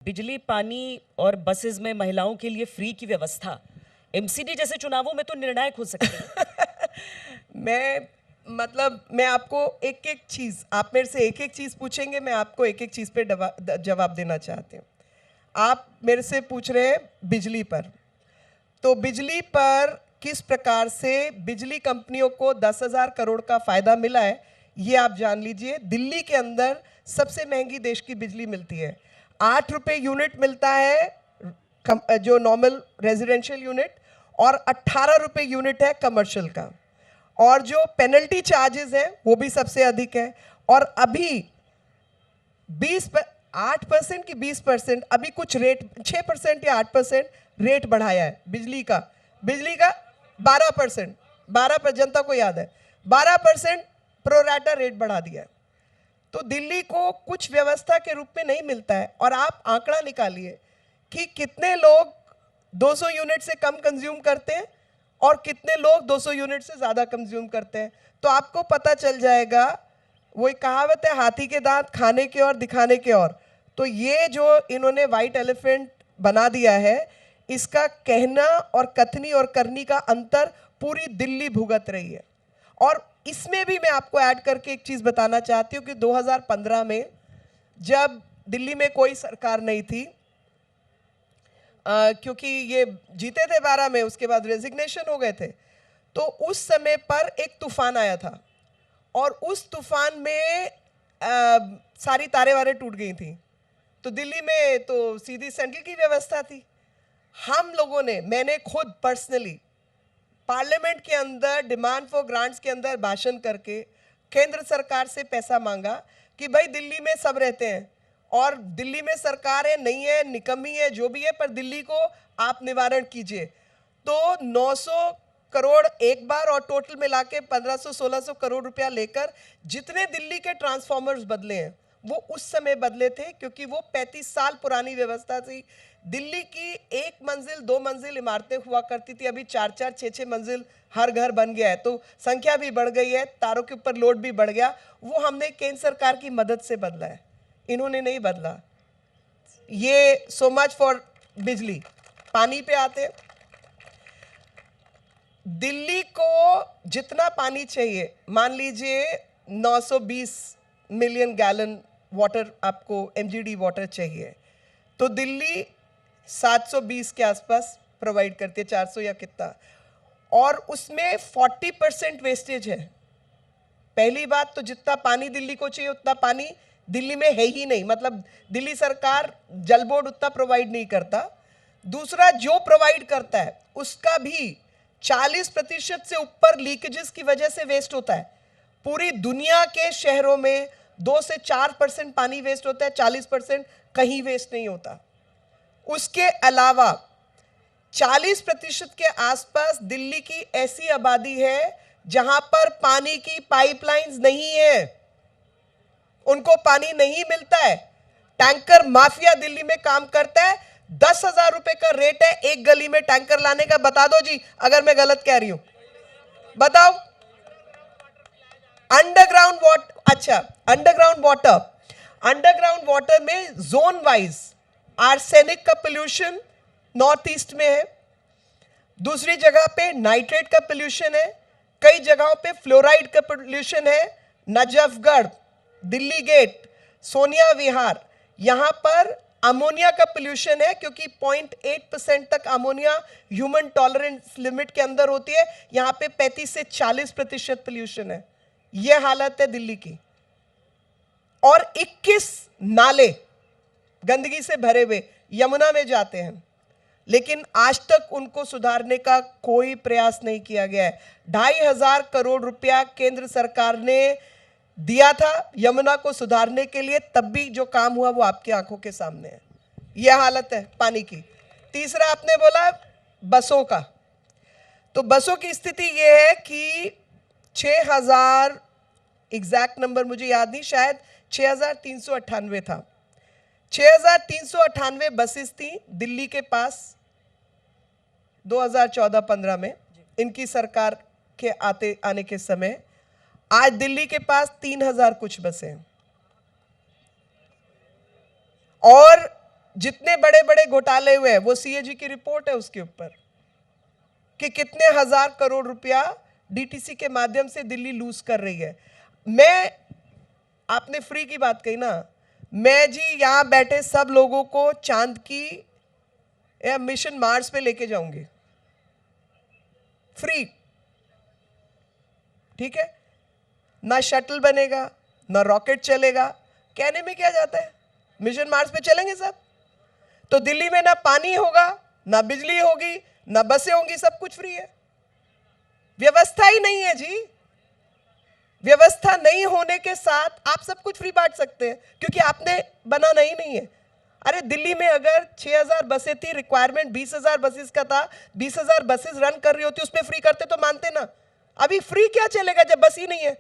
बिजली, पानी और बसेस में महिलाओं के लिए फ्री की व्यवस्था एमसीडी जैसे चुनावों में तो निर्णायक हो सकती है। मैं आपको एक एक चीज़, आप मेरे से एक एक चीज़ पूछेंगे, मैं आपको एक एक चीज़ पे जवाब देना चाहती हूँ। आप मेरे से पूछ रहे हैं बिजली पर, तो बिजली पर किस प्रकार से बिजली कंपनियों को 10,000 करोड़ का फायदा मिला है, ये आप जान लीजिए। दिल्ली के अंदर सबसे महंगी देश की बिजली मिलती है। 8 रुपये यूनिट मिलता है जो नॉर्मल रेजिडेंशियल यूनिट, और 18 रुपये यूनिट है कमर्शियल का। और जो पेनल्टी चार्जेस हैं वो भी सबसे अधिक है। और अभी 8% की 20%, अभी कुछ रेट 6% या 8% रेट बढ़ाया है बिजली का 12%, 12% जनता को याद है, 12% प्रोराटा रेट बढ़ा दिया है। तो दिल्ली को कुछ व्यवस्था के रूप में नहीं मिलता है। और आप आंकड़ा निकालिए कि कितने लोग 200 यूनिट से कम कंज्यूम करते हैं और कितने लोग 200 यूनिट से ज़्यादा कंज्यूम करते हैं, तो आपको पता चल जाएगा। वो एक कहावत है, हाथी के दांत खाने के और दिखाने के और। तो ये जो इन्होंने वाइट एलिफेंट बना दिया है, इसका कहना और कथनी और करनी का अंतर पूरी दिल्ली भुगत रही है। और इसमें भी मैं आपको ऐड करके एक चीज़ बताना चाहती हूँ कि 2015 में जब दिल्ली में कोई सरकार नहीं थी, क्योंकि ये जीते थे 12 में, उसके बाद रेजिग्नेशन हो गए थे, तो उस समय पर एक तूफान आया था और उस तूफान में सारी तारे वारे टूट गई थी। तो दिल्ली में तो सीधी सेंट्रल की व्यवस्था थी। हम लोगों ने, मैंने खुद पर्सनली पार्लियामेंट के अंदर डिमांड फॉर ग्रांट्स के अंदर भाषण करके केंद्र सरकार से पैसा मांगा कि भाई दिल्ली में सब रहते हैं और दिल्ली में सरकार है, नहीं है, निकम्मी है, जो भी है, पर दिल्ली को आप निवारण कीजिए। तो 900 करोड़ एक बार और टोटल मिला के 1500-1600 करोड़ रुपया लेकर जितने दिल्ली के ट्रांसफॉर्मर्स बदले हैं वो उस समय बदले थे, क्योंकि वो 35 साल पुरानी व्यवस्था थी। दिल्ली की 1 मंजिल 2 मंजिल इमारतें हुआ करती थी, अभी 4-4 6-6 मंजिल हर घर बन गया है, तो संख्या भी बढ़ गई है, तारों के ऊपर लोड भी बढ़ गया। वो हमने केंद्र सरकार की मदद से बदला है, इन्होंने नहीं बदला। ये सो मच फॉर बिजली। पानी पे आते हैं। दिल्ली को जितना पानी चाहिए, मान लीजिए 920 मिलियन गैलन वाटर आपको एमजीडी वाटर चाहिए, तो दिल्ली 720 के आसपास प्रोवाइड करती है, 400 या कितना, और उसमें 40% वेस्टेज है। पहली बात तो जितना पानी दिल्ली को चाहिए उतना पानी दिल्ली में है ही नहीं, मतलब दिल्ली सरकार, जल बोर्ड उतना प्रोवाइड नहीं करता। दूसरा, जो प्रोवाइड करता है उसका भी 40% से ऊपर लीकेजेस की वजह से वेस्ट होता है। पूरी दुनिया के शहरों में 2 से 4% पानी वेस्ट होता है, 40% कहीं वेस्ट नहीं होता। उसके अलावा 40% के आसपास दिल्ली की ऐसी आबादी है जहां पर पानी की पाइपलाइंस नहीं है, उनको पानी नहीं मिलता है। टैंकर माफिया दिल्ली में काम करता है। 10,000 रुपए का रेट है एक गली में टैंकर लाने का। बता दो जी अगर मैं गलत कह रही हूं, बताओ। अंडरग्राउंड वाटर, अच्छा, अंडरग्राउंड वाटर में जोन वाइज आर्सेनिक का पोल्यूशन नॉर्थ ईस्ट में है, दूसरी जगह पे नाइट्रेट का पोल्यूशन है, कई जगहों पे फ्लोराइड का पोल्यूशन है। नजफगढ़, दिल्ली गेट, सोनिया विहार, यहां पर अमोनिया का पोल्यूशन है, क्योंकि 0.8% तक अमोनिया ह्यूमन टॉलरेंस लिमिट के अंदर होती है। यहां पे 35 से 40% पोल्यूशन है। यह हालत है दिल्ली की। और 21 नाले गंदगी से भरे हुए यमुना में जाते हैं, लेकिन आज तक उनको सुधारने का कोई प्रयास नहीं किया गया है। 2,500 करोड़ रुपया केंद्र सरकार ने दिया था यमुना को सुधारने के लिए, तब भी जो काम हुआ वो आपकी आंखों के सामने है। यह हालत है पानी की। तीसरा, आपने बोला बसों का, तो बसों की स्थिति यह है कि 6,000, एग्जैक्ट नंबर मुझे याद नहीं, शायद 6,398 था, 6,398 बसेस थी दिल्ली के पास 2014-15 में, इनकी सरकार के आने के समय। आज दिल्ली के पास 3,000 कुछ बसें हैं। और जितने बड़े बड़े घोटाले हुए हैं वो सीएजी की रिपोर्ट है उसके ऊपर कि कितने हजार करोड़ रुपया डीटीसी के माध्यम से दिल्ली लूज कर रही है। मैं, आपने फ्री की बात कही ना, मैं जी यहां बैठे सब लोगों को चांद की या मिशन मार्स पे लेके जाऊंगी फ्री, ठीक है? ना शटल बनेगा, ना रॉकेट चलेगा, कहने में क्या जाता है, मिशन मार्स पे चलेंगे सब। तो दिल्ली में ना पानी होगा, ना बिजली होगी, ना बसें होंगी, सब कुछ फ्री है। व्यवस्था ही नहीं है जी। व्यवस्था नहीं होने के साथ आप सब कुछ फ्री बांट सकते हैं क्योंकि आपने बनाना ही नहीं है। अरे दिल्ली में अगर 6000 बसें थी, रिक्वायरमेंट 20,000 बसेस का था, 20,000 बसेस रन कर रही होती, उसमें फ्री करते तो मानते ना। अभी फ्री क्या चलेगा जब बस ही नहीं है।